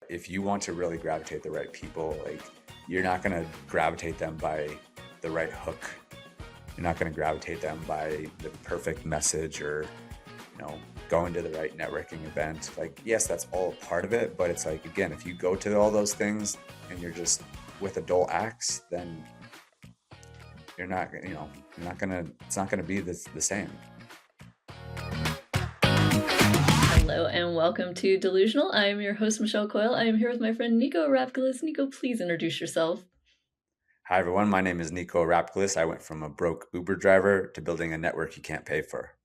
if you want to really gravitate the right people, like you're not going to gravitate them by the right hook. You're not going to gravitate them by the perfect message or, going to the right networking event. Like, yes, that's all a part of it. But it's like, again, if you go to all those things and you're just with a dull axe, then you're not, it's not going to be the same. Hello and welcome to Delusional. I am your host, Michelle Coyle. I am here with my friend Niko Arapkiles. Niko, please introduce yourself. Hi, everyone. My name is Niko Arapkiles. I went from a broke Uber driver to building a network you can't pay for.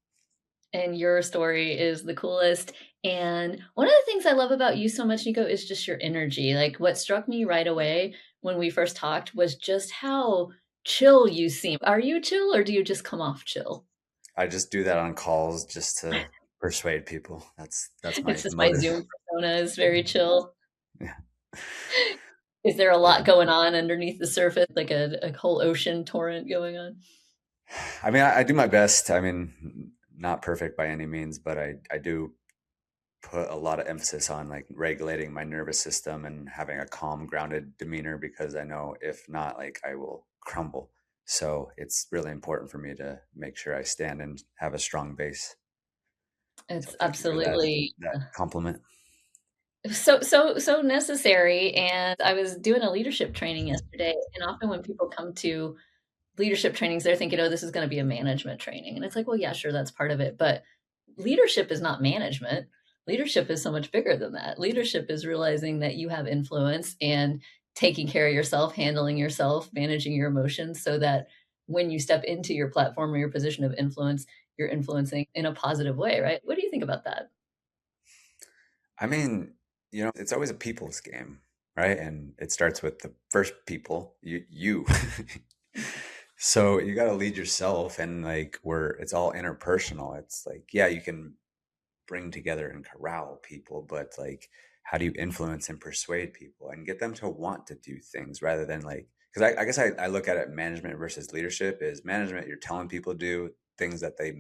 And your story is the coolest. And one of the things I love about you so much, Niko, is just your energy. Like what struck me right away when we first talked was just how chill you seem. Are you chill or do you just come off chill? I just do that on calls just to persuade people. That's It's my just my motive. Zoom persona is very chill. Yeah. Is there a Yeah. lot going on underneath the surface, like a whole ocean torrent going on? I mean, I do my best. I mean, not perfect by any means, but I do put a lot of emphasis on like regulating my nervous system and having a calm, grounded demeanor because I know if not, like I will crumble. So it's really important for me to make sure I stand and have a strong base. So It's thank you for that absolutely compliment. so necessary. And I was doing a leadership training yesterday, and often when people come to leadership trainings, they're thinking, "Oh, this is going to be a management training," and it's like, "Well, yeah, sure, that's part of it, but leadership is not management. Leadership is so much bigger than that. Leadership is realizing that you have influence and taking care of yourself, handling yourself, managing your emotions, so that when you step into your platform or your position of influence, you're influencing in a positive way." Right? What do you think about that? I mean, it's always a people's game, right? And it starts with the first people, you. So you got to lead yourself, and like it's all interpersonal. It's like, yeah, you can bring together and corral people, but like, how do you influence and persuade people and get them to want to do things rather than like, because I guess I look at it management versus leadership is management. You're telling people to do things that they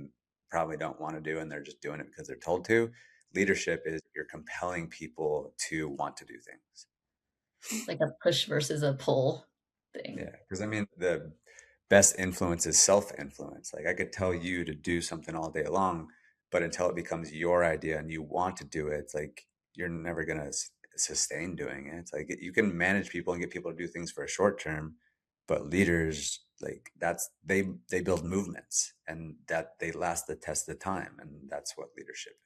probably don't want to do and they're just doing it because they're told to. Leadership is you're compelling people to want to do things. Like a push versus a pull thing. Yeah, because I mean, the best influence is self-influence. Like I could tell you to do something all day long, but until it becomes your idea and you want to do it, it's like you're never gonna sustain doing it. It's like you can manage people and get people to do things for a short term, but leaders like they build movements and that they last the test of time, and that's what leadership is.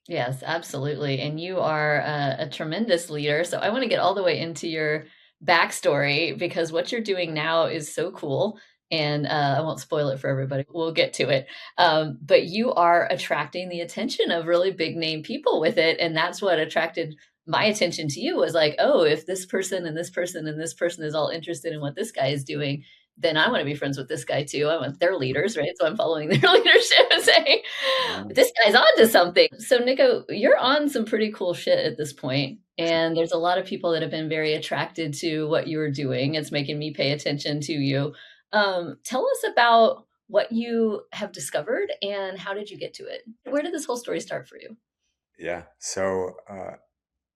Yes, absolutely. And you are a tremendous leader. So I want to get all the way into your backstory because what you're doing now is so cool. And I won't spoil it for everybody. We'll get to it. But you are attracting the attention of really big name people with it. And that's what attracted my attention to you was like, oh, if this person and this person and this person is all interested in what this guy is doing, then I want to be friends with this guy too. I want their leaders, right? So I'm following their leadership and saying, Yeah. this guy's on to something. So, Niko, you're on some pretty cool shit at this point. And there's a lot of people that have been very attracted to what you're doing. It's making me pay attention to you. Tell us about what you have discovered and how did you get to it? Where did this whole story start for you? Yeah. So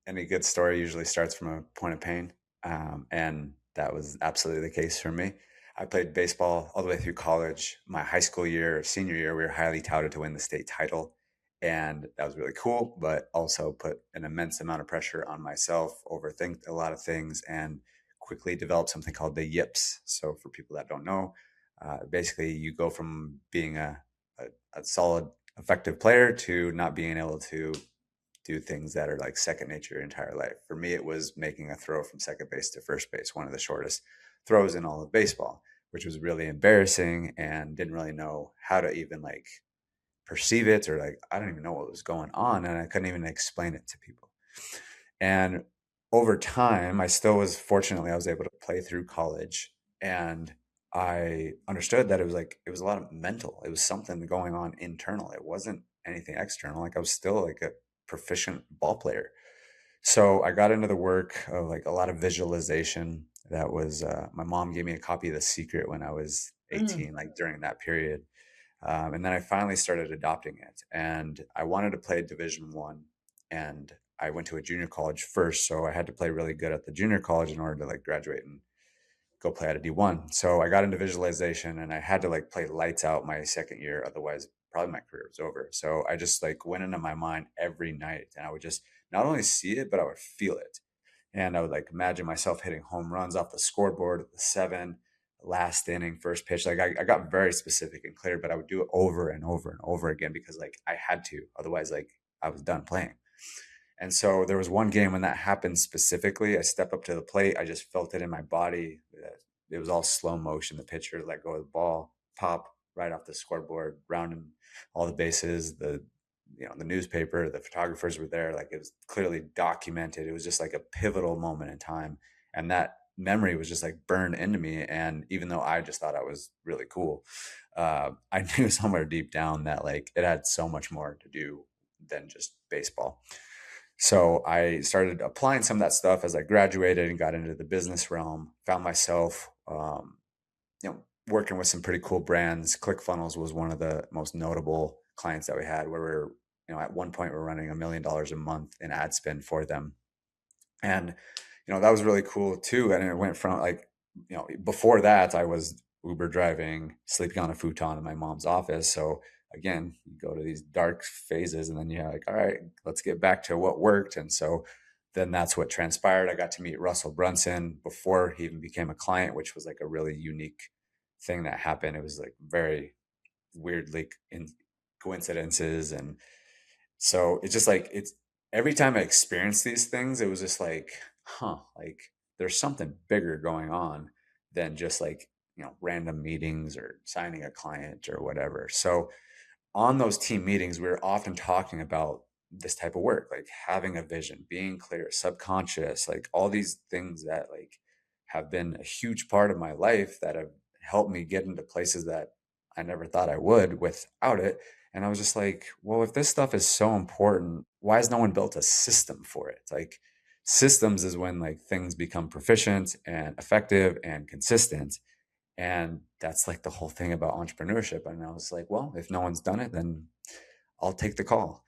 any good story usually starts from a point of pain. And that was absolutely the case for me. I played baseball all the way through college. My high school year, senior year, we were highly touted to win the state title. And that was really cool, but also put an immense amount of pressure on myself, overthink a lot of things, and quickly developed something called the yips. So, for people that don't know, basically you go from being a solid, effective player to not being able to do things that are like second nature your entire life. For me, it was making a throw from second base to first base, one of the shortest throws in all of baseball, which was really embarrassing and didn't really know how to even like perceive it or like I don't even know what was going on and I couldn't even explain it to people. And over time, I still was fortunately I was able to play through college and I understood that it was a lot of mental. It was something going on internal. It wasn't anything external. Like I was still like a proficient ball player. So I got into the work of like a lot of visualization. That was my mom gave me a copy of The Secret when I was Mm. 18, like during that period. And then I finally started adopting it, and I wanted to play Division One, and I went to a junior college first, so I had to play really good at the junior college in order to like graduate and go play at a D1. So I got into visualization and I had to like play lights out my second year. Otherwise, probably my career was over. So I just like went into my mind every night and I would just not only see it, but I would feel it. And I would like imagine myself hitting home runs off the scoreboard at the seven, last inning, first pitch. Like I got very specific and clear, but I would do it over and over and over again because like I had to. Otherwise, like I was done playing. And so there was one game when that happened specifically. I step up to the plate. I just felt it in my body. It was all slow motion. The pitcher let go of the ball, pop right off the scoreboard, rounding all the bases. The newspaper, the photographers were there. Like it was clearly documented. It was just like a pivotal moment in time. And that memory was just like burned into me. And even though I just thought I was really cool, I knew somewhere deep down that like it had so much more to do than just baseball. So I started applying some of that stuff as I graduated and got into the business realm. Found myself, working with some pretty cool brands. ClickFunnels was one of the most notable clients that we had, where at one point we we're running $1 million a month in ad spend for them, and that was really cool too. And it went from like, before that I was Uber driving, sleeping on a futon in my mom's office. So again, you go to these dark phases and then you're like, all right, let's get back to what worked. And so then that's what transpired. I got to meet Russell Brunson before he even became a client, which was like a really unique thing that happened. It was like very weirdly in coincidences. And so it's just like, it's every time I experienced these things, it was just like, like there's something bigger going on than just like, random meetings or signing a client or whatever. So on those team meetings, we were often talking about this type of work, like having a vision, being clear, subconscious, like all these things that like have been a huge part of my life that have helped me get into places that I never thought I would without it. And I was just like, well, if this stuff is so important, why has no one built a system for it? Like systems is when like things become proficient and effective and consistent. And that's like the whole thing about entrepreneurship. And I was like, well, if no one's done it, then I'll take the call.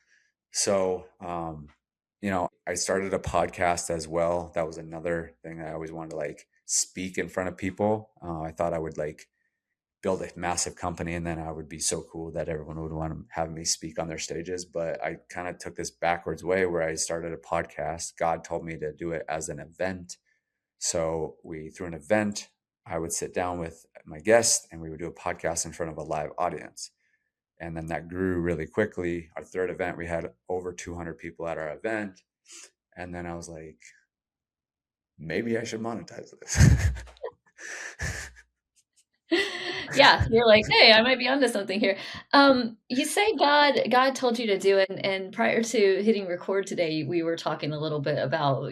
So, I started a podcast as well. That was another thing I always wanted to like speak in front of people. I thought I would like build a massive company and then I would be so cool that everyone would want to have me speak on their stages. But I kind of took this backwards way where I started a podcast. God told me to do it as an event. So we through an event, I would sit down with my guest and we would do a podcast in front of a live audience. And then that grew really quickly. Our third event, we had over 200 people at our event. And then I was like, maybe I should monetize this. Yeah, you're like, "Hey, I might be onto something here." You say God told you to do it, and prior to hitting record today, we were talking a little bit about,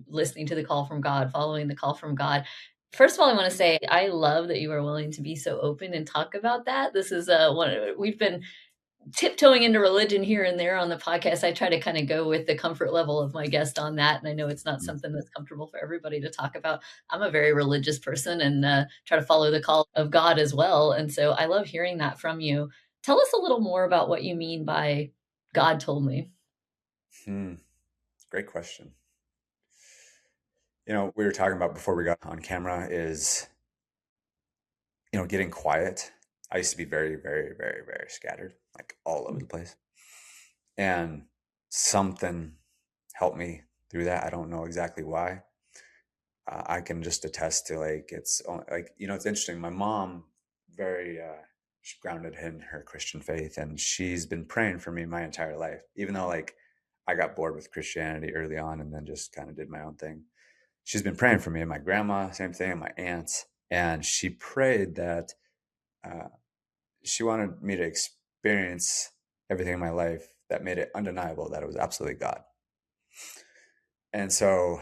listening to the call from God, following the call from God. First of all, I wanna say I love that you are willing to be so open and talk about that. This is, we've been tiptoeing into religion here and there on the podcast. I try to kind of go with the comfort level of my guest on that. And I know it's not something that's comfortable for everybody to talk about. I'm a very religious person and try to follow the call of God as well. And so I love hearing that from you. Tell us a little more about what you mean by God told me. Hmm. Great question. We were talking about before we got on camera is, getting quiet. I used to be very, very, very, very scattered, like all over the place. And something helped me through that. I don't know exactly why. I can just attest to like it's interesting. My mom very she's grounded in her Christian faith, and she's been praying for me my entire life. Even though like I got bored with Christianity early on, and then just kind of did my own thing. She's been praying for me, and my grandma, same thing, and my aunts, and she prayed that uh, she wanted me to experience everything in my life that made it undeniable that it was absolutely God. And so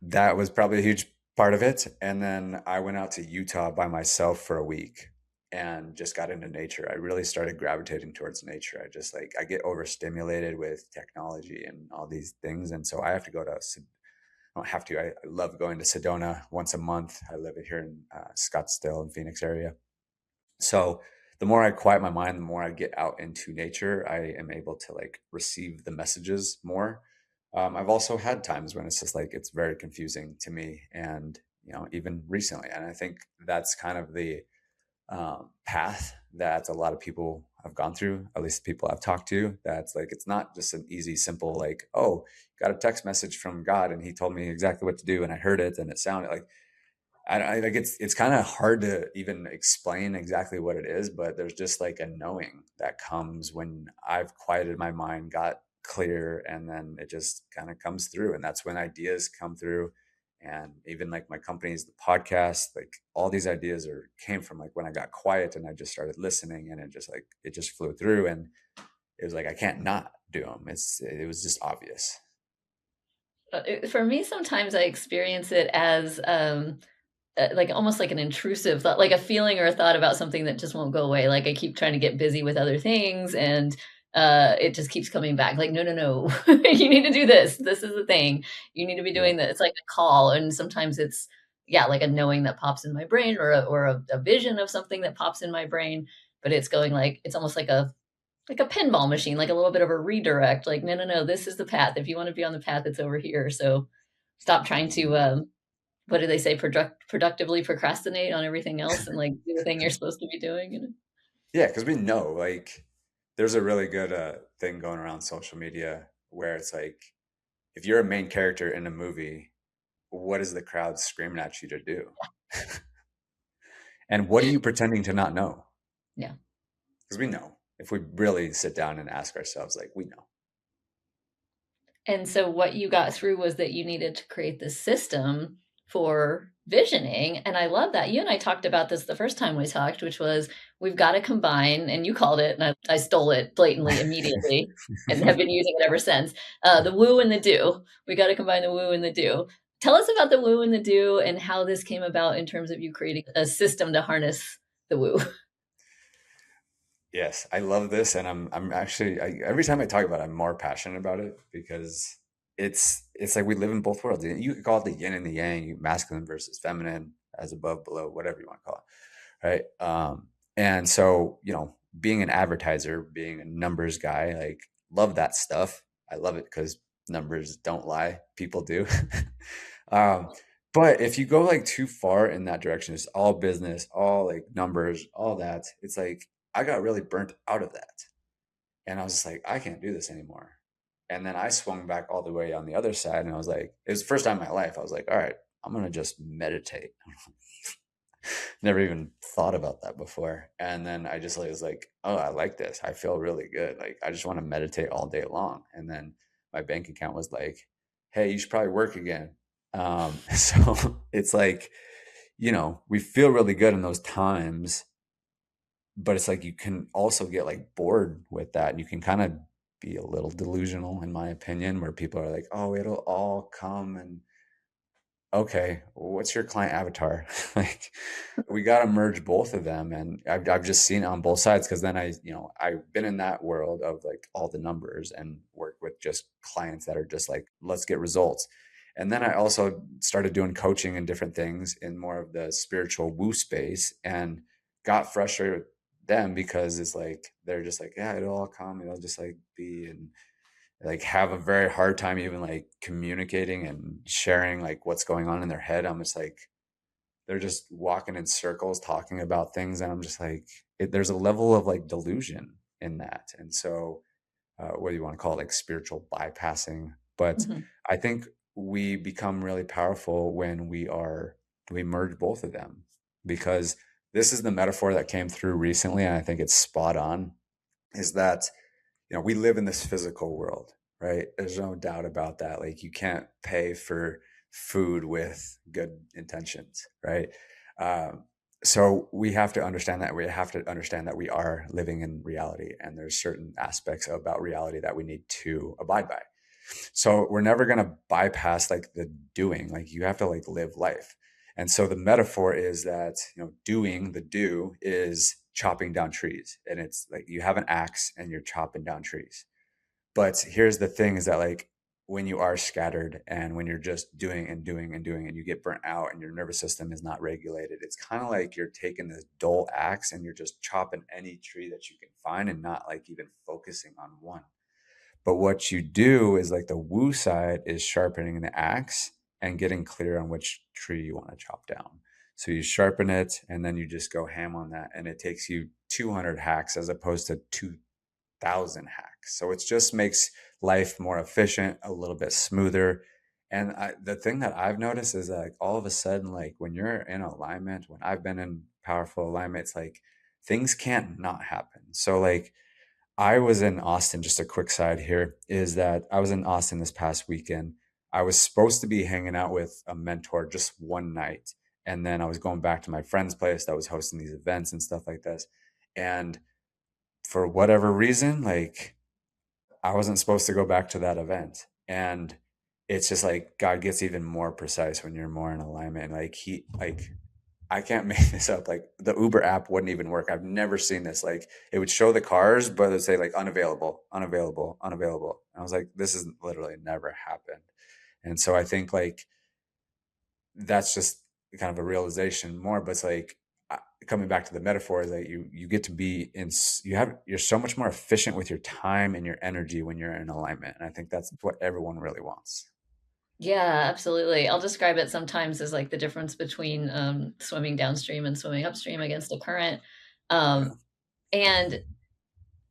that was probably a huge part of it. And then I went out to Utah by myself for a week and just got into nature. I really started gravitating towards nature. I just like, I get overstimulated with technology and all these things. And so I have to go to, I don't have to, I love going to Sedona once a month. I live here in Scottsdale and Phoenix area. So the more I quiet my mind, the more I get out into nature, I am able to like receive the messages more. I've also had times when it's just like it's very confusing to me, and even recently. And I think that's kind of the path that a lot of people have gone through, at least people I've talked to. That's like it's not just an easy, simple like, oh, got a text message from God and He told me exactly what to do, and I heard it, and it sounded like I like it's kind of hard to even explain exactly what it is, but there's just like a knowing that comes when I've quieted my mind, got clear, and then it just kind of comes through. And that's when ideas come through. And even like my company's the podcast, like all these ideas are came from like when I got quiet and I just started listening, and it just flew through, and it was like I can't not do them. It was just obvious. For me, sometimes I experience it as like almost like an intrusive thought, like a feeling or a thought about something that just won't go away. Like I keep trying to get busy with other things, and it just keeps coming back. Like, no, no, no, you need to do this. This is the thing. You need to be Yeah. doing that. It's like a call, and sometimes it's yeah, like a knowing that pops in my brain, or a vision of something that pops in my brain. But it's going like it's almost like a pinball machine, like a little bit of a redirect. Like, no, no, no, this is the path. If you want to be on the path, it's over here. So stop trying to Mhm. what do they say? Productively procrastinate on everything else and like do the thing you're supposed to be doing. You know? Yeah, because we know like there's a really good thing going around social media where it's like if you're a main character in a movie, what is the crowd screaming at you to do? And what are you pretending to not know? Yeah. Because we know if we really sit down and ask ourselves, like we know. And so what you got through was that you needed to create this system for visioning. And I love that. You and I talked about this the first time we talked, which was we've got to combine, and you called it, and I stole it blatantly immediately and have been using it ever since. The woo and the do. We got to combine the woo and the do. Tell us about the woo and the do and how this came about in terms of you creating a system to harness the woo. Yes, I love this, and I'm actually every time I talk about it, I'm more passionate about it because it's like we live in both worlds. You could call it the yin and the yang, masculine versus feminine, as above, below, whatever you want to call it, right? And so being an advertiser, being a numbers guy, like love that stuff. I love it because numbers don't lie, people do. um, but if you go like too far in that direction, it's all business, all like numbers, all that. It's like I got really burnt out of that. And I was just like, I can't do this anymore. And then I swung back all the way on the other side. And I was like, it was the first time in my life. I was like, all right, I'm going to just meditate. Never even thought about that before. And then I just was like, oh, I like this. I feel really good. Like, I just want to meditate all day long. And then my bank account was like, hey, you should probably work again. So it's like, we feel really good in those times, but it's like you can also get like bored with that, and you can kind of be a little delusional in my opinion, where people are like, oh, it'll all come. And okay, what's your client avatar? Like we got to merge both of them. And I've just seen it on both sides, because then I've been in that world of like all the numbers and work with just clients that are just like, let's get results. And then I also started doing coaching and different things in more of the spiritual woo space, and got frustrated with them because it's like they're just like, yeah, it'll all come, it'll just like be. And like have a very hard time even like communicating and sharing like what's going on in their head. I'm just like, they're just walking in circles talking about things, and I'm just like, there's a level of like delusion in that. And so what do you want to call it, like spiritual bypassing? But Mhm. I think we become really powerful when we merge both of them, because this is the metaphor that came through recently, and I think it's spot on, is that we live in this physical world, right? There's no doubt about that. Like you can't pay for food with good intentions, right? Um, so we have to understand that we are living in reality, and there's certain aspects about reality that we need to abide by. So we're never going to bypass like the doing. Like you have to like live life. And so the metaphor is that, doing the do is chopping down trees. And it's like you have an axe and you're chopping down trees. But here's the thing, is that like when you are scattered and when you're just doing and doing and doing, and you get burnt out and your nervous system is not regulated, it's kind of like you're taking this dull axe and you're just chopping any tree that you can find and not like even focusing on one. But what you do is like the woo side is sharpening the axe and getting clear on which tree you want to chop down. So you sharpen it and then you just go ham on that. And it takes you 200 hacks as opposed to 2,000 hacks. So it just makes life more efficient, a little bit smoother. And the thing that I've noticed is that like, all of a sudden, like when you're in alignment, when I've been in powerful alignment, it's like things can't not happen. So like I was in Austin, just a quick side here is that I was in Austin this past weekend. I was supposed to be hanging out with a mentor just one night. And then I was going back to my friend's place that was hosting these events and stuff like this. And for whatever reason, like I wasn't supposed to go back to that event. And it's just like God gets even more precise when you're more in alignment. Like I can't make this up. Like the Uber app wouldn't even work. I've never seen this. Like it would show the cars, but it would say like unavailable, unavailable, unavailable. And I was like, this has literally never happened. And so I think like that's just kind of a realization more, but it's like coming back to the metaphor is that you get to be in, you're so much more efficient with your time and your energy when you're in alignment. And I think that's what everyone really wants. Yeah, absolutely. I'll describe it sometimes as like the difference between swimming downstream and swimming upstream against a current. Yeah. Um, and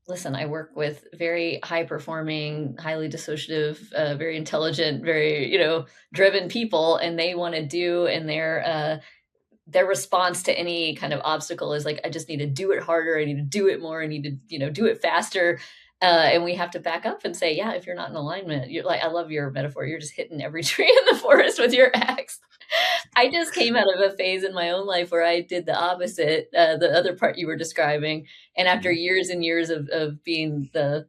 listen, I work with very high performing, highly dissociative, very intelligent, very, driven people, and they want to do, and their response to any kind of obstacle is like, I just need to do it harder. I need to do it more. I need to, do it faster. And we have to back up and say, yeah, if you're not in alignment, you're like, I love your metaphor. You're just hitting every tree in the forest with your axe. I just came out of a phase in my own life where I did the opposite, the other part you were describing. And after Mhm. years and years of being the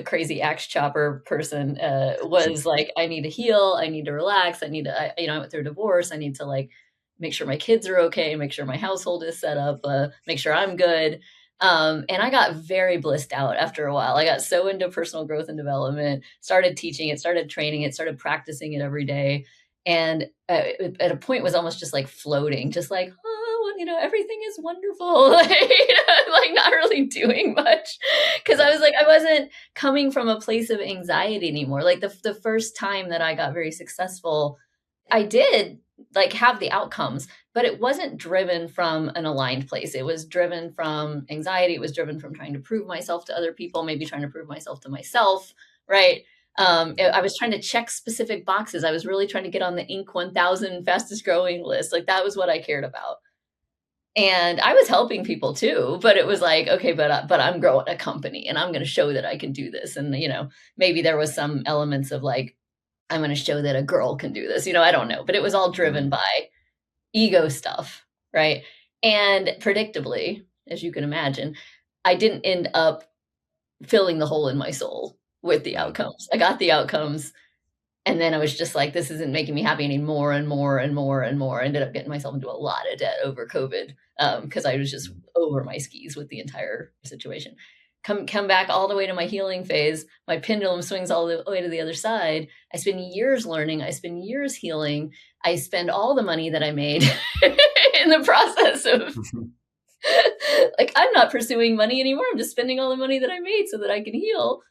crazy axe chopper person, was like, I need to heal, I need to relax, I need to, I went through a divorce, I need to like make sure my kids are okay, make sure my household is set up, make sure I'm good. And I got very blissed out after a while. I got so into personal growth and development, started teaching it, started training it, started practicing it every day. And at a point was almost just like floating, just like, oh, well, everything is wonderful. Like not really doing much. Cause I was like, I wasn't coming from a place of anxiety anymore. Like the first time that I got very successful, I did like have the outcomes, but it wasn't driven from an aligned place. It was driven from anxiety. It was driven from trying to prove myself to other people, maybe trying to prove myself to myself. Right. I was trying to check specific boxes. I was really trying to get on the Inc. 1000 fastest growing list. Like that was what I cared about. And I was helping people too, but it was like, okay, but I'm growing a company and I'm going to show that I can do this. And maybe there was some elements of like, I'm going to show that a girl can do this. I don't know, but it was all driven Mhm. by ego stuff, right? And predictably, as you can imagine, I didn't end up filling the hole in my soul with the Mhm. outcomes. I got the outcomes, and then I was just like, this isn't making me happy anymore and more and more and more. I ended up getting myself into a lot of debt over COVID, because I was just Mhm. over my skis with the entire situation. Come back all the way to my healing phase. My pendulum swings all the way to the other side. I spend years learning. I spend years healing. I spend all the money that I made in the process of like I'm not pursuing money anymore. I'm just spending all the money that I made so that I can heal.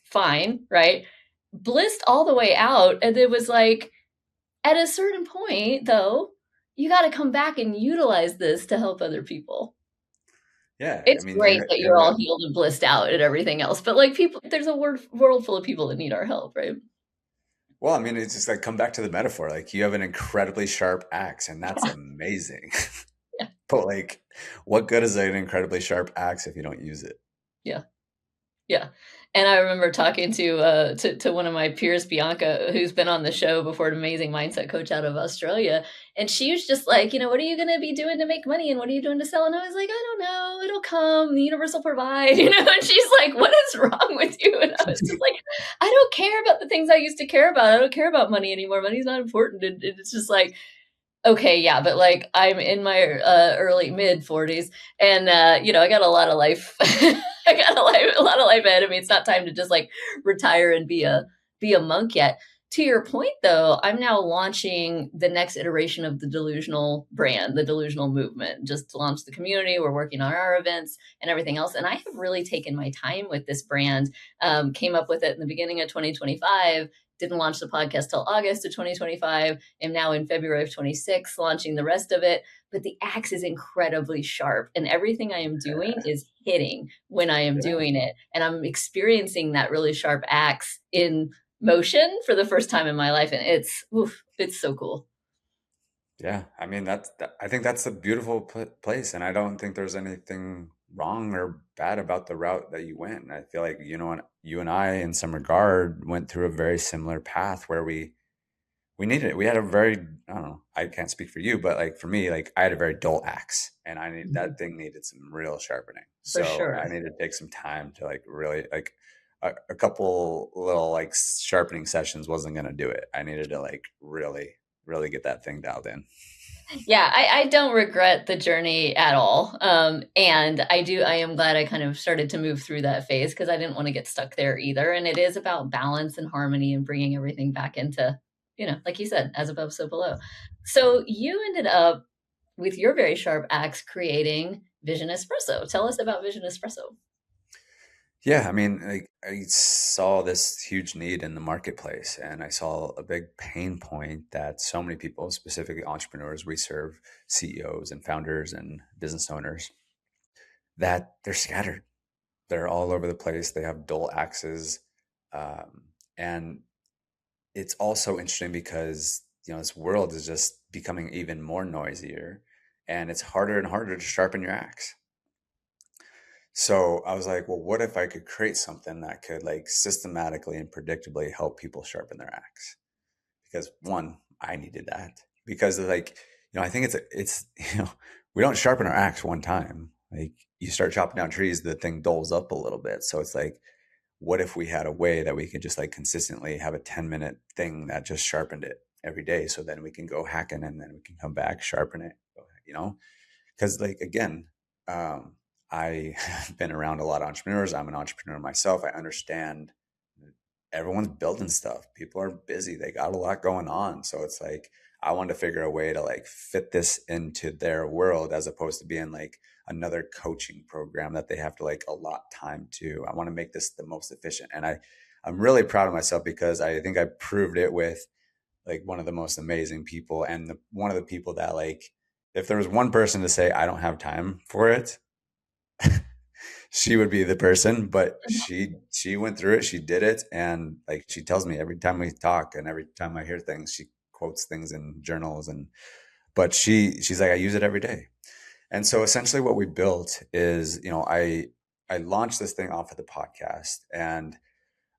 Fine, right? Blissed all the way out, and it was like, at a certain point, though, you gotta come back and utilize this to help other people. Yeah, I It's mean, great that you're you're all right. healed and blissed out and everything else, but, like, people there's a world full of people that need our help, right? Well, I mean, it's just like come back to the metaphor. Like you have an incredibly sharp axe, and that's Yeah, amazing. yeah, But like, what good is an incredibly sharp axe if you don't use it? yeah. Yeah, and I remember talking to one of my peers, Bianca, who's been on the show before, an amazing mindset coach out of Australia, and she was just like, "What are you gonna be doing to make money, and what are you doing to sell?" And I was like, "I don't know. It'll come. The universe will provide," And she's like, "What is wrong with you?" And I was just like, "I don't care about the things I used to care about. I don't care about money anymore. Money's not important." And it's just like, okay, yeah, but, like, I'm in my, early mid-40s, and, I got a lot of life I got a lot of life ahead of me. It's not time to just, like, retire and be a monk yet. To your point, though, I'm now launching the next iteration of the Delusional brand, the Delusional movement. Just launched the community. We're working on our events and everything else. And I have really taken my time with this brand. Came up with it in the beginning of 2025. Didn't launch the podcast till August of 2025. Am now in February of 26, launching the rest of it. But the axe is incredibly sharp, and everything I am doing is hitting when I am Yeah. doing it. And I'm experiencing that really sharp axe in motion for the first time in my life, and it's oof, it's so cool. Yeah, I mean I think that's a beautiful place, and I don't think there's anything wrong or bad about the route that you went. I feel like you and I, in some regard, went through a very similar path where we needed it. We had a very, I don't know, I can't speak for you, but like for me, like I had a very dull axe, and I need that Mhm. thing needed some real sharpening. For So sure. I needed to take some time to like really like a couple little like sharpening sessions wasn't gonna do it. I needed to like really get that thing dialed in. Yeah, I don't regret the journey at all. And I am glad I kind of started to move through that phase because I didn't want to get stuck there either. And it is about balance and harmony and bringing everything back into, like you said, as above, so below. So you ended up with your very sharp axe creating Vision Espresso. Tell us about Vision Espresso. Yeah, I mean, like I saw this huge need in the marketplace, and I saw a big pain point that so many people, specifically entrepreneurs, we serve CEOs and founders and business owners, that they're scattered. They're all over the place. They have dull axes, and it's also interesting because this world is just becoming even more noisier, and it's harder and harder to sharpen your axe. So I was like, well, what if I could create something that could like systematically and predictably help people sharpen their axe? Because one, I needed that because like, I think it's, we don't sharpen our axe one time. Like you start chopping down trees, the thing dulls up a little bit. So it's like, what if we had a way that we could just like consistently have a 10-minute thing that just sharpened it every day? So then we can go hacking and then we can come back, sharpen it, because like again, I have been around a lot of entrepreneurs. I'm an entrepreneur myself. I understand everyone's building stuff. People are busy. They got a lot going on. So it's like I wanted to figure a way to like fit this into their world as opposed to being like another coaching program that they have to like allot time to. I want to make this the most efficient. And I'm really proud of myself because I think I proved it with like one of the most amazing people and one of the people that like if there was one person to say I don't have time for it, she would be the person. But she went through it, she did it, and like she tells me every time we talk and every time I hear things, she quotes things in journals. And but she's like, I use it every day. And so essentially what we built is, I launched this thing off of the podcast, and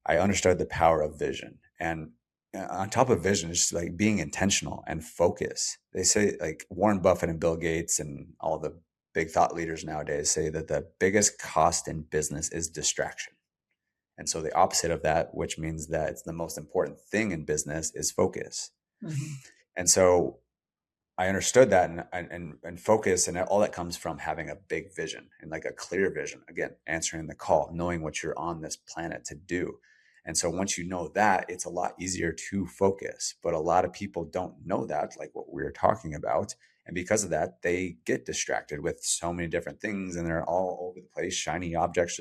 I understood the power of vision. And on top of vision, it's just like being intentional and focus. They say like Warren Buffett and Bill Gates and all the big thought leaders nowadays say that the biggest cost in business is distraction. And so the opposite of that, which means that it's the most important thing in business, is focus. Mhm. And so I understood that, and focus, and all that comes from having a big vision and like a clear vision. Again, answering the call, knowing what you're on this planet to do. And so once you know that, it's a lot easier to focus. But a lot of people don't know that, like what we are talking about. And because of that, they get distracted with so many different things, and they're all over the place. Shiny object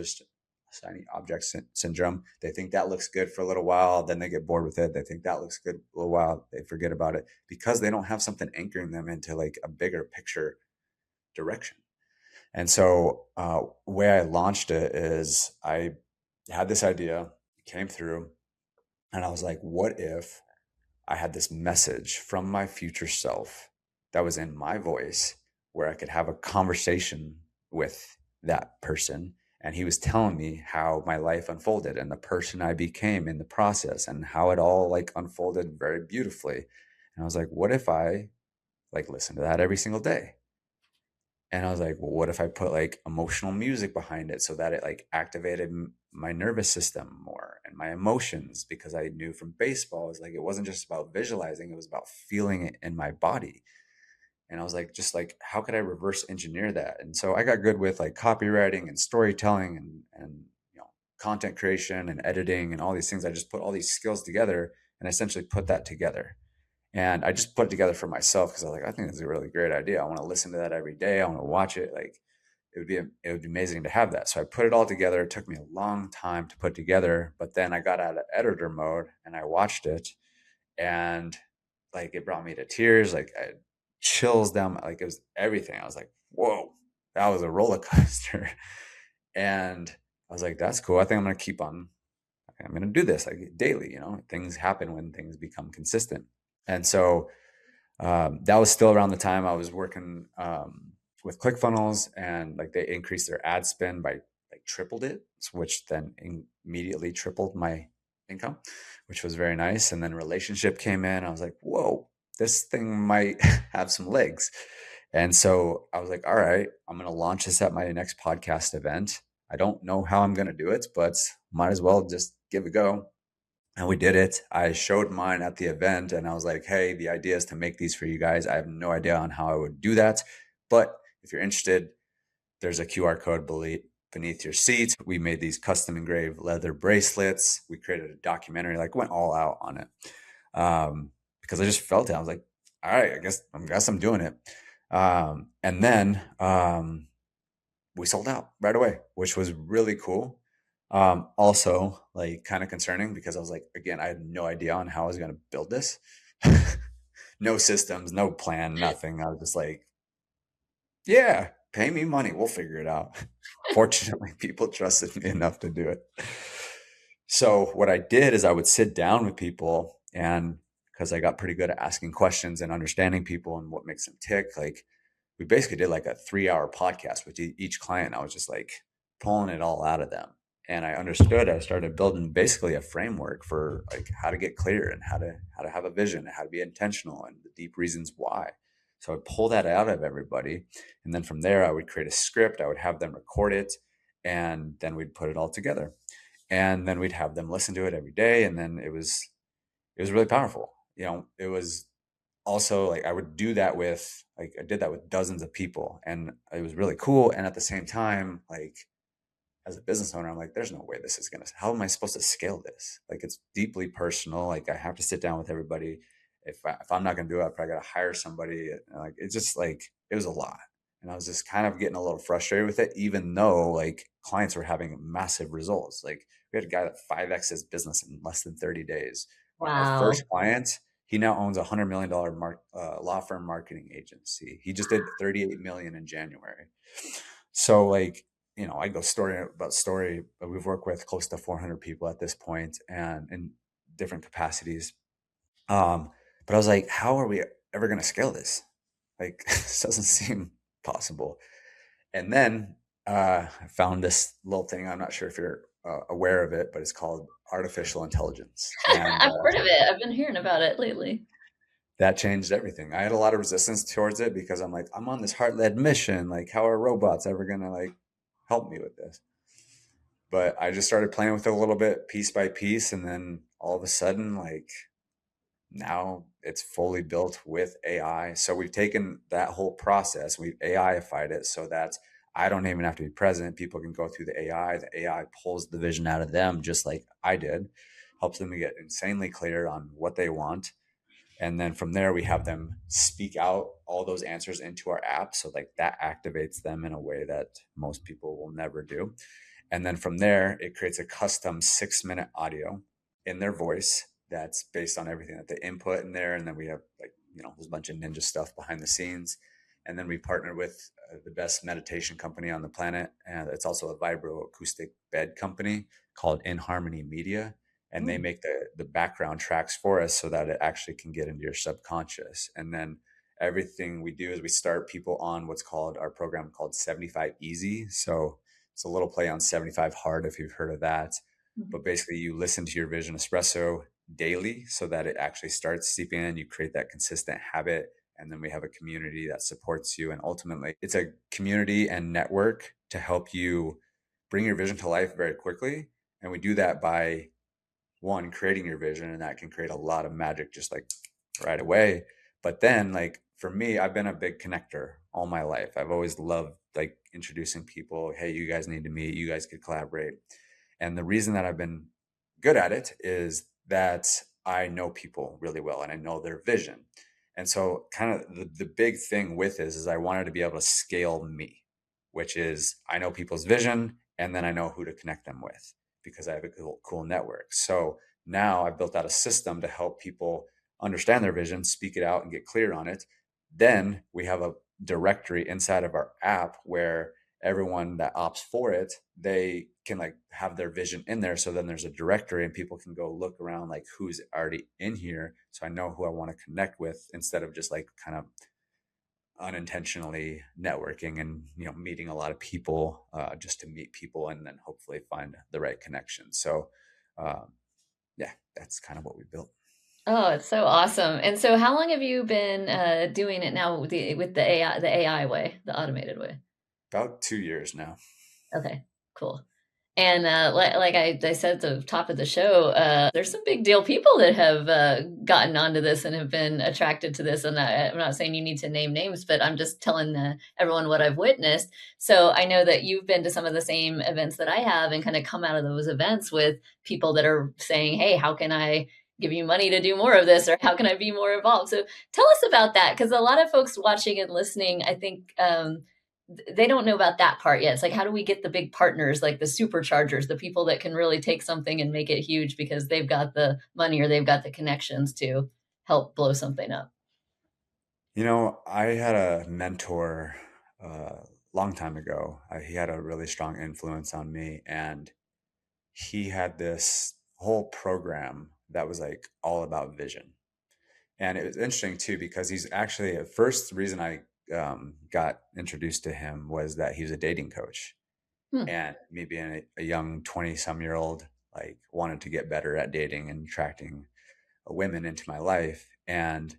syndrome. They think that looks good for a little while, then they get bored with it. They think that looks good a little while, they forget about it because they don't have something anchoring them into like a bigger picture direction. And so, way I launched it is I had this idea, it came through, and I was like, what if I had this message from my future self that was in my voice where I could have a conversation with that person. And he was telling me how my life unfolded and the person I became in the process and how it all like unfolded very beautifully. And I was like, what if I like listen to that every single day? And I was like, well, what if I put like emotional music behind it so that it like activated my nervous system more and my emotions? Because I knew from baseball, is like it wasn't just about visualizing, it was about feeling it in my body. And I was like, just like, how could I reverse engineer that? And so I got good with like copywriting and storytelling and content creation and editing and all these things. I just put all these skills together and essentially put that together. And I just put it together for myself because I was like, I think it's a really great idea. I want to listen to that every day. I want to watch it. Like it would be amazing to have that. So I put it all together. It took me a long time to put together, but then I got out of editor mode and I watched it, and like it brought me to tears. Like I had chills down like it was everything. I was like, whoa, that was a roller coaster. And I was like, that's cool. I think I'm gonna do this like daily, things happen when things become consistent. And so that was still around the time I was working with ClickFunnels, and like they increased their ad spend by like tripled it, which then immediately tripled my income, which was very nice. And then relationship came in. I was like, whoa, this thing might have some legs. And so I was like, all right, I'm going to launch this at my next podcast event. I don't know how I'm going to do it, but might as well just give it a go. And we did it. I showed mine at the event and I was like, hey, the idea is to make these for you guys. I have no idea on how I would do that. But if you're interested, there's a QR code beneath your seat. We made these custom engraved leather bracelets. We created a documentary, like went all out on it. Because I just felt it. I was like, all right, I guess I'm doing it. And then we sold out right away, which was really cool. Also, like kind of concerning because I was like, again, I had no idea on how I was going to build this. No systems, no plan, nothing. I was just like, yeah, pay me money. We'll figure it out. Fortunately, people trusted me enough to do it. So what I did is I would sit down with people, and because I got pretty good at asking questions and understanding people and what makes them tick, like we basically did like a 3-hour podcast with each client. I was just like pulling it all out of them. And I understood, I started building basically a framework for like how to get clear and how to have a vision, how to be intentional and the deep reasons why. So I'd pull that out of everybody. And then from there, I would create a script, I would have them record it, and then we'd put it all together. And then we'd have them listen to it every day. And then it was really powerful. It was also like I would do that with like I did that with dozens of people, and it was really cool. And at the same time, like as a business owner, I'm like, there's no way this is gonna. How am I supposed to scale this? Like it's deeply personal. Like I have to sit down with everybody. If I'm not gonna do it, I probably gotta hire somebody. And like it's just like it was a lot, and I was just kind of getting a little frustrated with it, even though like clients were having massive results. Like we had a guy that 5x his business in less than 30 days. Our Wow. first client, he now owns $100 million law firm marketing agency. He just did 38 million in January. So like, I go story about story, but we've worked with close to 400 people at this point and in different capacities. Um, but I was like, how are we ever going to scale this? Like, this doesn't seem possible. And then I found this little thing. I'm not sure if you're aware of it, but it's called artificial intelligence. And I've heard of it. I've been hearing about it lately. that changed everything. I had a lot of resistance towards it because I'm like, I'm on this heart-led mission. Like, how are robots ever gonna like help me with this? But I just started playing with it a little bit, piece by piece, and then all of a sudden, like now it's fully built with AI. So we've taken that whole process, we've AIified it so that I don't even have to be present. People can go through the AI. The AI pulls the vision out of them, just like I did, helps them to get insanely clear on what they want, and then from there we have them speak out all those answers into our app, so like that activates them in a way that most people will never do. And then from there it creates a custom 6-minute audio in their voice that's based on everything that they input in there. And then we have like there's a bunch of ninja stuff behind the scenes. And then we partner with the best meditation company on the planet, and it's also a vibro acoustic bed company called In Harmony Media, and they Mm. make the background tracks for us so that it actually can get into your subconscious. And then everything we do is we start people on what's called our program called 75 easy. So it's a little play on 75 hard, if you've heard of that. Mhm. But basically you listen to your Vision Espresso daily so that it actually starts seeping in, you create that consistent habit. And then we have a community that supports you, and ultimately it's a community and network to help you bring your vision to life very quickly. And we do that by one, creating your vision, and that can create a lot of magic just like right away. But then like for me, I've been a big connector all my life. I've always loved like introducing people. Hey, you guys need to meet, you guys could collaborate. And the reason that I've been good at it is that I know people really well and I know their vision. And so kind of the big thing with this is I wanted to be able to scale me, which is I know people's vision and then I know who to connect them with because I have a cool network. So now I've built out a system to help people understand their vision, speak it out and get clear on it. Then we have a directory inside of our app where everyone that opts for it, they can like have their vision in there. So then there's a directory and people can go look around like who's already in here. So I know who I want to connect with instead of just like kind of unintentionally networking and meeting a lot of people just to meet people and then hopefully find the right connection. So um, yeah, that's kind of what we built. Oh, it's so awesome. And so how long have you been, doing it now with the AI way, the automated way? About 2 years now. Okay, cool. And, like I said at the top of the show, there's some big deal people that have, gotten onto this and have been attracted to this, and I'm not saying you need to name names, but I'm just telling, everyone what I've witnessed. So, I know that you've been to some of the same events that I have and kinda come out of those events with people that are saying, "Hey, how can I give you money to do more of this?" Or, "How can I be more involved?" So, tell us about that, because a lot of folks watching and listening, I think, they don't know about that part yet. It's like, how do we get the big partners, like the superchargers, the people that can really take something and make it huge because they've got the money or they've got the connections to help blow something up? I had a mentor a long time ago. He had a really strong influence on me, and he had this whole program that was like all about vision. And it was interesting too because he's actually at first the reason I got introduced to him was that he was a dating coach, Hmm. and me being a young 20-some-year-old like wanted to get better at dating and attracting women into my life. And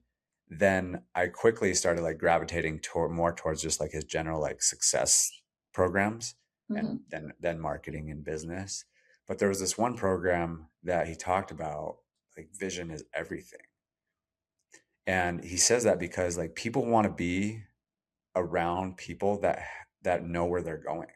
then I quickly started like gravitating toward more towards just like his general like success programs and Mhm. then marketing and business. But there was this one program that he talked about, like vision is everything. And he says that because like people want to be around people that know where they're going.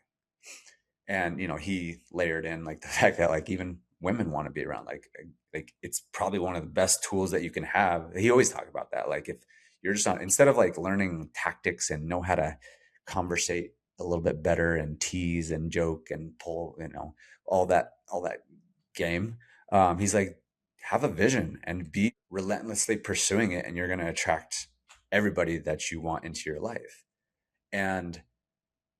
And he layered in like the fact that like even women want to be around like it's probably one of the best tools that you can have. He always talk about that, like if you're just on, instead of like learning tactics and know how to conversate a little bit better and tease and joke and pull, all that game. He's like, have a vision and be relentlessly pursuing it and you're going to attract everybody that you want into your life. And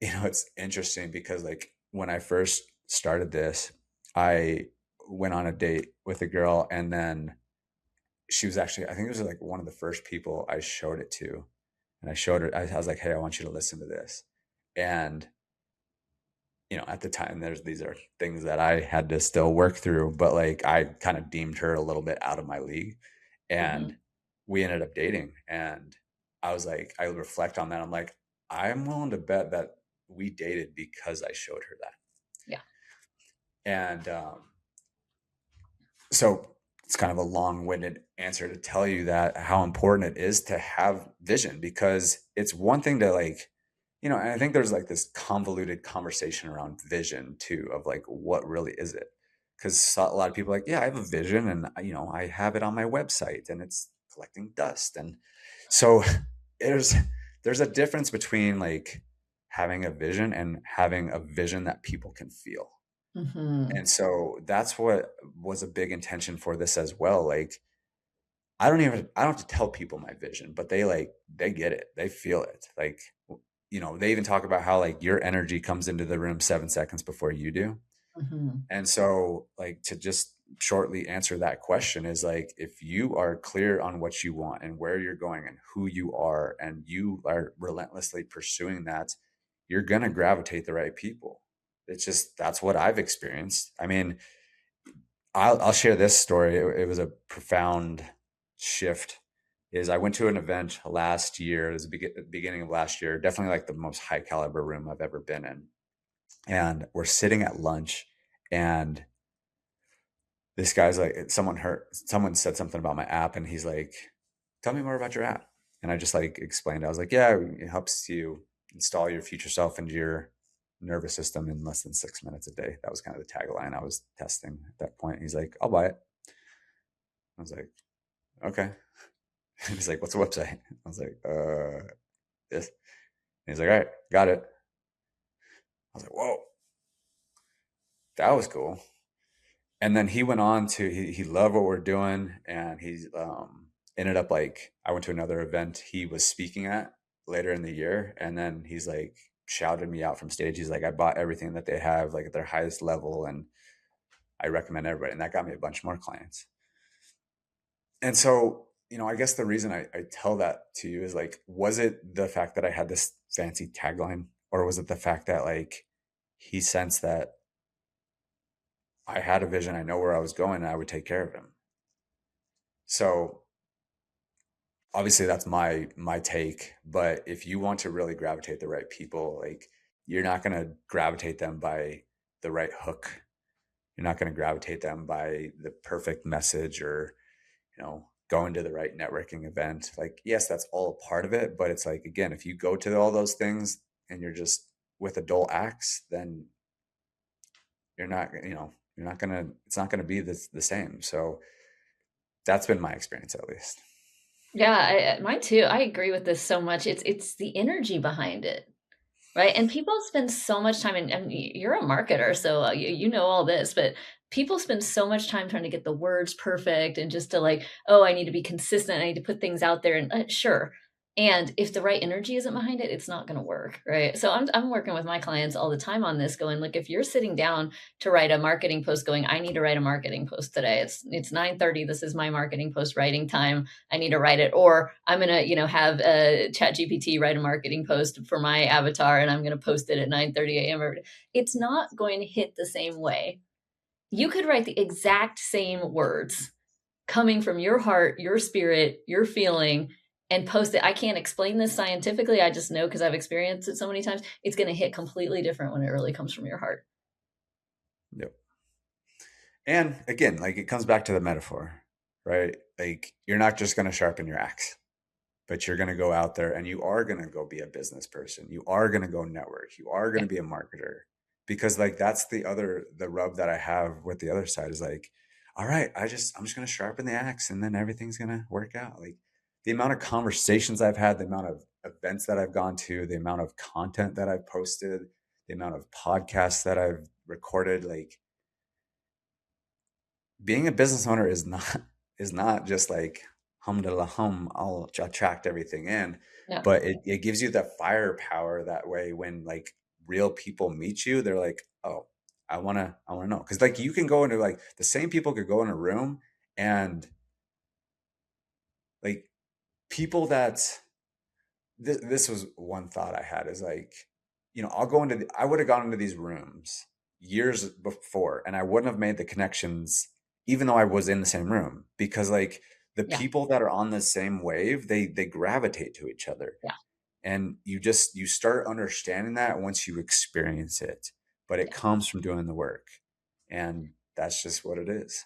it's interesting because like when I first started this, I went on a date with a girl and then she was actually, I think it was like one of the first people I showed it to. And I showed her, I was like, hey, I want you to listen to this. And, at the time these are things that I had to still work through, but like I kind of deemed her a little bit out of my league. And Mhm. we ended up dating. And I was like, I reflect on that. I'm like, I'm willing to bet that we dated because I showed her that. Yeah. And so it's kind of a long-winded answer to tell you that how important it is to have vision, because it's one thing to like, and I think there's like this convoluted conversation around vision too, of like, what really is it? Because a lot of people are like, yeah, I have a vision and I have it on my website and it's collecting dust. And so there's there's a difference between like having a vision and having a vision that people can feel. Mhm. And so that's what was a big intention for this as well. Like I don't have to tell people my vision, but they get it. They feel it. Like they even talk about how like your energy comes into the room 7 seconds before you do. Mhm. And so like to just shortly answer that question is like if you are clear on what you want and where you're going and who you are and you are relentlessly pursuing that, you're going to gravitate the right people. It's just that's what I've experienced. I mean, I'll share this story. It was a profound shift. Is I went to an event last year. It was the beginning of last year. Definitely like the most high caliber room I've ever been in. And we're sitting at lunch, and this guy's like, someone said something about my app, and he's like, "Tell me more about your app." And I just like explained. I was like, "Yeah, it helps you install your future self into your nervous system in less than 6 minutes a day." That was kind of the tagline I was testing at that point. He's like, "I'll buy it." I was like, okay. He's like, what's the website? I was like, this. And he's like, all right, got it. I was like, whoa, that was cool. And then he went on to he loved what we're doing, and he's ended up like I went to another event he was speaking at later in the year, and then he's like shouted me out from stage. He's like, I bought everything that they have like at their highest level, and I recommend everybody. And that got me a bunch more clients. And so, I guess the reason I tell that to you is like, was it the fact that I had this fancy tagline, or was it the fact that like he sensed that I had a vision, I know where I was going, and I would take care of him? So obviously that's my take, but if you want to really gravitate the right people, like you're not going to gravitate them by the right hook. You're not going to gravitate them by the perfect message, or going to the right networking event. Like, yes, that's all a part of it, but it's like, again, if you go to all those things and you're just with a dull axe, then you're not, you're not gonna, it's not gonna be the same. So that's been my experience, at least. Yeah, mine too. I agree with this so much. It's the energy behind it. Right, and people spend so much time and you're a marketer, so, you know all this, but people spend so much time trying to get the words perfect and just to like, "Oh, I need to be consistent, I need to put things out there," and, sure, and if the right energy isn't behind it, it's not gonna work, right? So I'm working with my clients all the time on this going, "Look, if you're sitting down to write a marketing post going, 'I need to write a marketing post today. It's 9:30, this is my marketing post writing time. I need to write it,' or I'm gonna, have ChatGPT write a marketing post for my avatar and I'm gonna post it at 9:30 AM," or it's not going to hit the same way. You could write the exact same words coming from your heart, your spirit, your feeling, and post it. I can't explain this scientifically. I just know because I've experienced it so many times. It's going to hit completely different when it really comes from your heart. Yep. And again, like it comes back to the metaphor, right? Like you're not just going to sharpen your axe, but you're going to go out there and you are going to go be a business person. You are going to go network. You are going Yeah. to be a marketer, because like that's the rub that I have with the other side is like, all right, I'm just going to sharpen the axe and then everything's going to work out. Like the amount of conversations I've had, the amount of events that I've gone to, the amount of content that I've posted, the amount of podcasts that I've recorded, like being a business owner is not is not just like humdulillah I'll attract everything in, Yeah. but it gives you that firepower that way when like real people meet you, they're like, oh, I want to know, because like you can go into like the same people could go in a room and like people that this was one thought I had is like, I would have gone into these rooms years before and I wouldn't have made the connections even though I was in the same room, because like the Yeah. people that are on the same wave, they gravitate to each other. Yeah. And you start understanding that once you experience it, but it Yeah. comes from doing the work. And that's just what it is.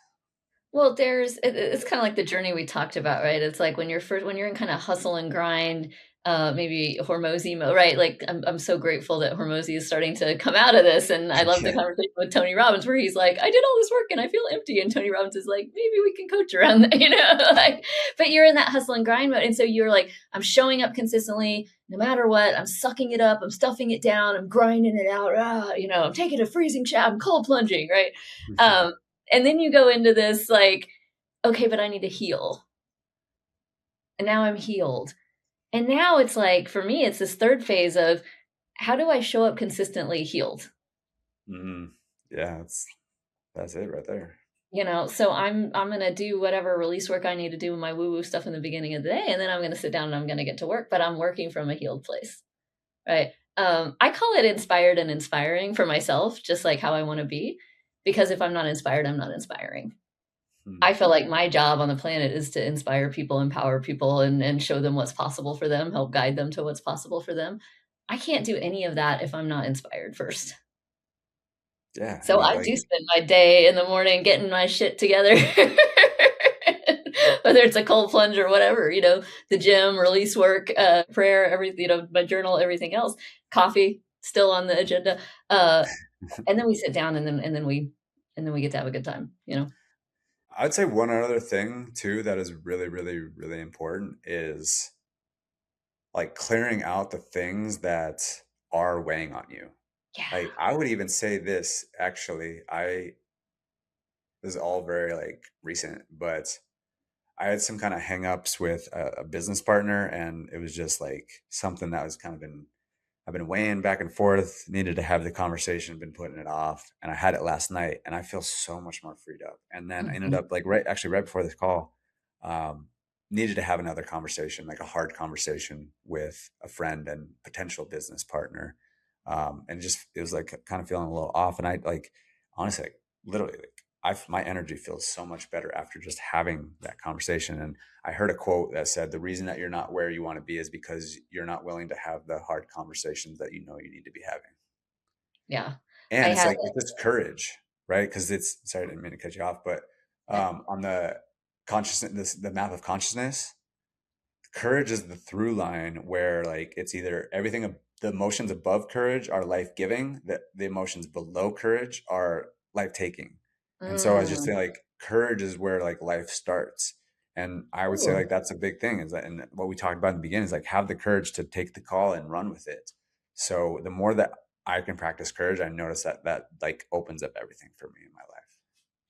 Well, it's kinda like the journey we talked about, right? It's like when you're in kinda hustle and grind, maybe Hormozy mode, right? Like, I'm so grateful that Hormozy is starting to come out of this, and I love the Yeah. conversation with Tony Robbins where he's like, "I did all this work and I feel empty," and Tony Robbins is like, "Maybe we can coach around that," like, but you're in that hustle and grind mode, and so you're like, "I'm showing up consistently no matter what, I'm sucking it up, I'm stuffing it down, I'm grinding it out, I'm taking a freezing shower, I'm cold plunging," right? Um, and then you go into this like, okay, but I need to heal. And now I'm healed. And now it's like, for me, it's this third phase of how do I show up consistently healed? Mhm. Yeah, that's it right there. So I'm gonna do whatever release work I need to do with my woo-woo stuff in the beginning of the day, and then I'm gonna sit down and I'm gonna get to work, but I'm working from a healed place. Right. I call it inspired and inspiring for myself, just like how I want to be. Because if I'm not inspired, I'm not inspiring. I Hmm. feel like my job on the planet is to inspire people, empower people, and show them what's possible for them, help guide them to what's possible for them. I can't do any of that if I'm not inspired first. Yeah, So I do spend my day in the morning getting my shit together. Whether it's a cold plunge or whatever, the gym, release work, prayer, everything, my journal, everything else, coffee still on the agenda. And then we sit down and then we get to have a good time. I'd say one other thing too that is really, really, really important is like clearing out the things that are weighing on you. Yeah. Like I would even say this actually, this is all very like recent, but I had some kind of hangups with a business partner, and it was just like something that was kind of been I've been weighing back and forth, needed to have the conversation, been putting it off, and I had it last night, and I feel so much more freed up. And then I ended Mhm. up like right before this call, um, needed to have another conversation, like a hard conversation with a friend and potential business partner, and just it was like kind of feeling a little off. And I like honestly, like, literally, like my energy feels so much better after just having that conversation. And I heard a quote that said, "The reason that you're not where you want to be is because you're not willing to have the hard conversations that you know you need to be having." Yeah. I And it's had like, it's just courage, right? Because it's, sorry, I didn't mean to cut you off, but a on the the map of consciousness, courage is the through line where like it's either everything the emotions above courage are life-giving, the emotions below courage are life-taking. And so I just mm. say like courage is where like life starts. And I would say Ooh. like that's a big thing is that, and what we talked about in the beginning is like have the courage to take the call and run with it. So the more that I can practice courage, I notice that that like opens up everything for me in my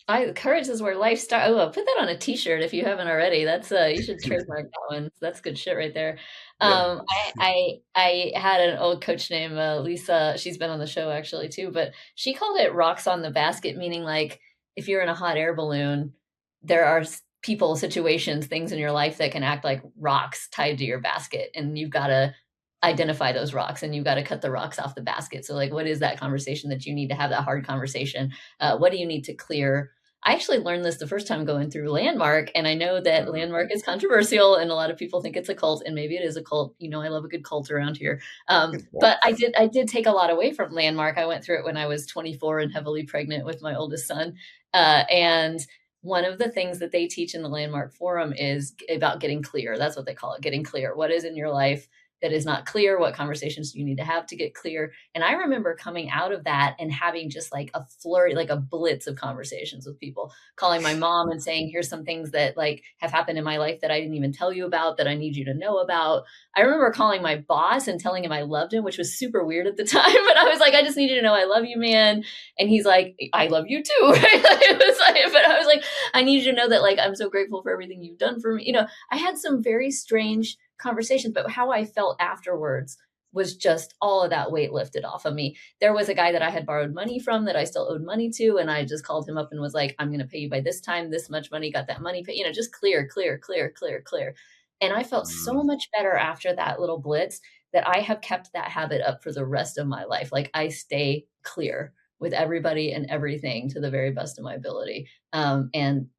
I courage is where life starts. Oh, put that on a T-shirt if you haven't already. That's you should life. trademark that one. That's good shit right there. Yeah. I had an old coach named Lisa. She's been on the show actually too, but she called it rocks on the basket, meaning like if you're in a hot air balloon, there are people, situations, things in your life that can act like rocks tied to your basket, and you've got to identify those rocks and you've got to cut the rocks off the basket. So like, what is that conversation that you need to have, that hard conversation? What do you need to clear? I actually learned this the first time going through Landmark, and I know that Mhm. Landmark is controversial, and a lot of people think it's a cult, and maybe it is a cult. You know, I love a good cult around here. It's But both. I did take a lot away from Landmark. I went through it when I was 24 and heavily pregnant with my oldest son, and one of the things that they teach in the Landmark Forum is about getting clear. That's what they call it, getting clear. What is in your life that is not clear? What conversations do you need to have to get clear? And I remember coming out of that and having just like a flurry, like a blitz of conversations with people, calling my mom and saying, here's some things that like have happened in my life that I didn't even tell you about that I need you to know about. I remember calling my boss and telling him I loved him, which was super weird at the time. But I was like, I just need you to know I love you, man. And he's like, I love you too. Right? Like, it was like, but I was like, I need you to know that like I'm so grateful for everything you've done for me. You know, I had some very strange conversations, but how I felt afterwards was just all of that weight lifted off of me. There was a guy that I had borrowed money from that I still owed money to, and I just called him up and was like, I'm going to pay you by this time, this much money, got that money, you know, just clear, clear, clear, clear, clear. And I felt so Mm. much better after that little blitz that I have kept that habit up for the rest of my life. Like I stay clear with everybody and everything to the very best of my ability. And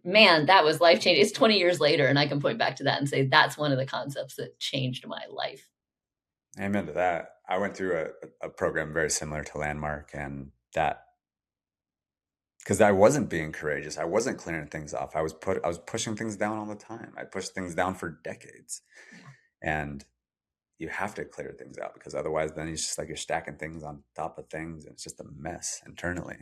man, that was life changing. It's 20 years later, and I can point back to that and say that's one of the concepts that changed my life. Amen to that. I went through a program very similar to Landmark, and that because I wasn't being courageous, I wasn't clearing things off. I was pushing things down all the time. I pushed things down for decades, Yeah. and you have to clear things out because otherwise, then it's just like you're stacking things on top of things, and it's just a mess internally.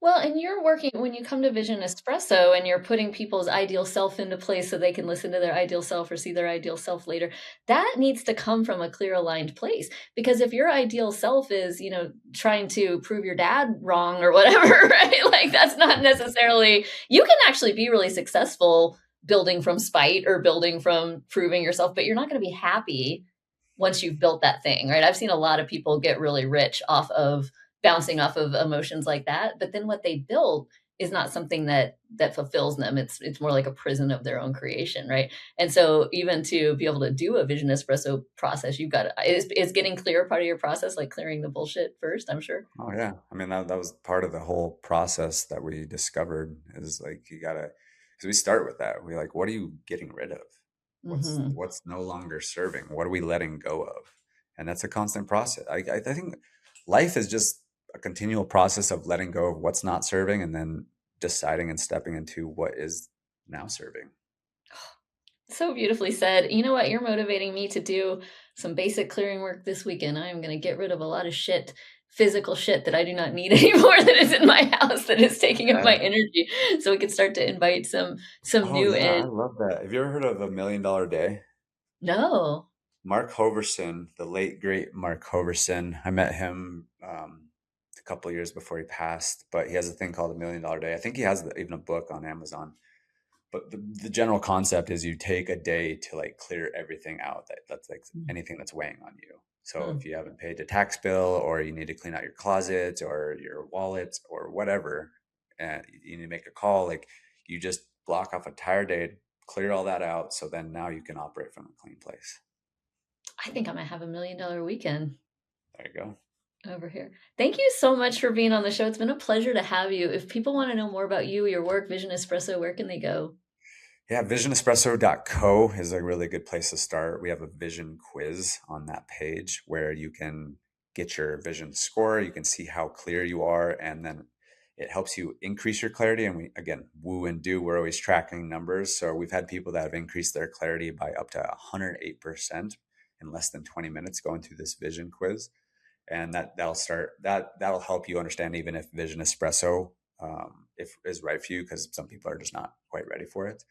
Well, and you're working when you come to Vision Espresso and you're putting people's ideal self into place so they can listen to their ideal self or see their ideal self later. That needs to come from a clear aligned place. Because if your ideal self is, you know, trying to prove your dad wrong or whatever, right? Like that's not necessarily, you can actually be really successful building from spite or building from proving yourself, but you're not going to be happy once you've built that thing, right? I've seen a lot of people get really rich off of bouncing off of emotions like that, but then what they build is not something that fulfills them. It's more like a prison of their own creation, right? And so even to be able to do a Vision Espresso process, you've got to, is getting clear part of your process, like clearing the bullshit first, I'm sure. Oh yeah, I mean that was part of the whole process that we discovered is like you gotta because we start with that. We like, what are you getting rid of? Hmm. What's no longer serving? What are we letting go of? And that's a constant process. I think life is just a continual process of letting go of what's not serving and then deciding and stepping into what is now serving. So beautifully said. You know what? You're motivating me to do some basic clearing work this weekend. I am going to get rid of a lot of shit physical shit that I do not need anymore that is in my house that is taking up my Yeah. energy, so we can start to invite some Oh new yeah, in. I love that. Have you ever heard of $1 Million Day? No. Mark Hoverson, the late great Mark Hoverson. I met him a couple of years before he passed, but he has a thing called $1 Million Day. I think he has even a book on Amazon. But the general concept is you take a day to like clear everything out that's like Mm, anything that's weighing on you. So if mm. you haven't paid a tax bill, or you need to clean out your closet or your wallet or whatever, and you need to make a call, like you just block off a entire day, clear all that out. So then now you can operate from a clean place. I think I might have $1 million weekend There you go. over here. Thank you so much for being on the show. It's been a pleasure to have you. If people want to know more about you, your work, Vision Espresso, where can they go? Yeah, visionespresso.co is a really good place to start. We have a vision quiz on that page where you can get your vision score. You can see how clear you are, and then it helps you increase your clarity. And we, again, woo and do, we're always tracking numbers. So we've had people that have increased their clarity by up to 108% in less than 20 minutes going through this vision quiz. And that'll help you understand even if Vision Espresso if is right for you, because some people are just not quite ready for it.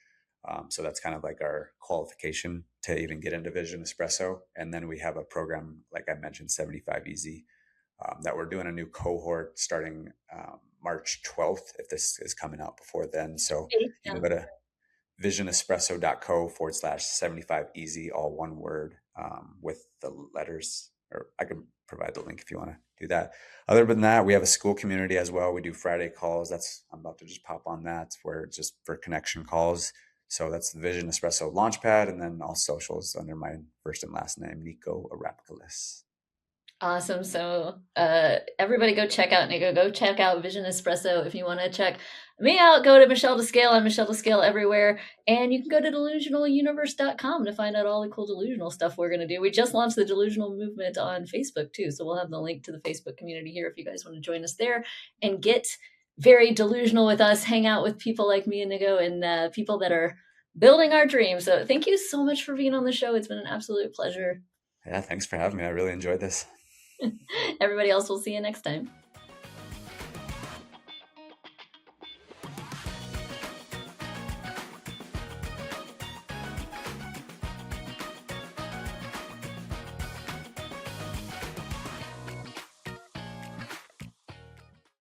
So that's kind of like our qualification to even get into Vision Espresso. And then we have a program, like I mentioned, 75 Easy, that we're doing a new cohort starting March 12th, if this is coming out before then. So you can Yeah. go to visionespresso.co/75 easy, all one word, with the letters, or I can provide the link if you want to do that. Other than that, we have a school community as well. We do Friday calls. I'm about to just pop on that, where it's just for connection calls. So that's the Vision Espresso Launchpad, and then all socials under my first and last name, Niko Arapkiles. Awesome. So, everybody go check out Niko. Go check out Vision Espresso. If you want to check me out, go to Michelle Descale. I'm Michelle Descale everywhere. And you can go to delusionaluniverse.com to find out all the cool delusional stuff we're going to do. We just launched the delusional movement on Facebook too. So we'll have the link to the Facebook community here if you guys want to join us there and get very delusional with us, hang out with people like me and Niko, and people that are building our dreams. So thank you so much for being on the show. It's been an absolute pleasure. Yeah, thanks for having me. I really enjoyed this. Everybody else, we'll see you next time.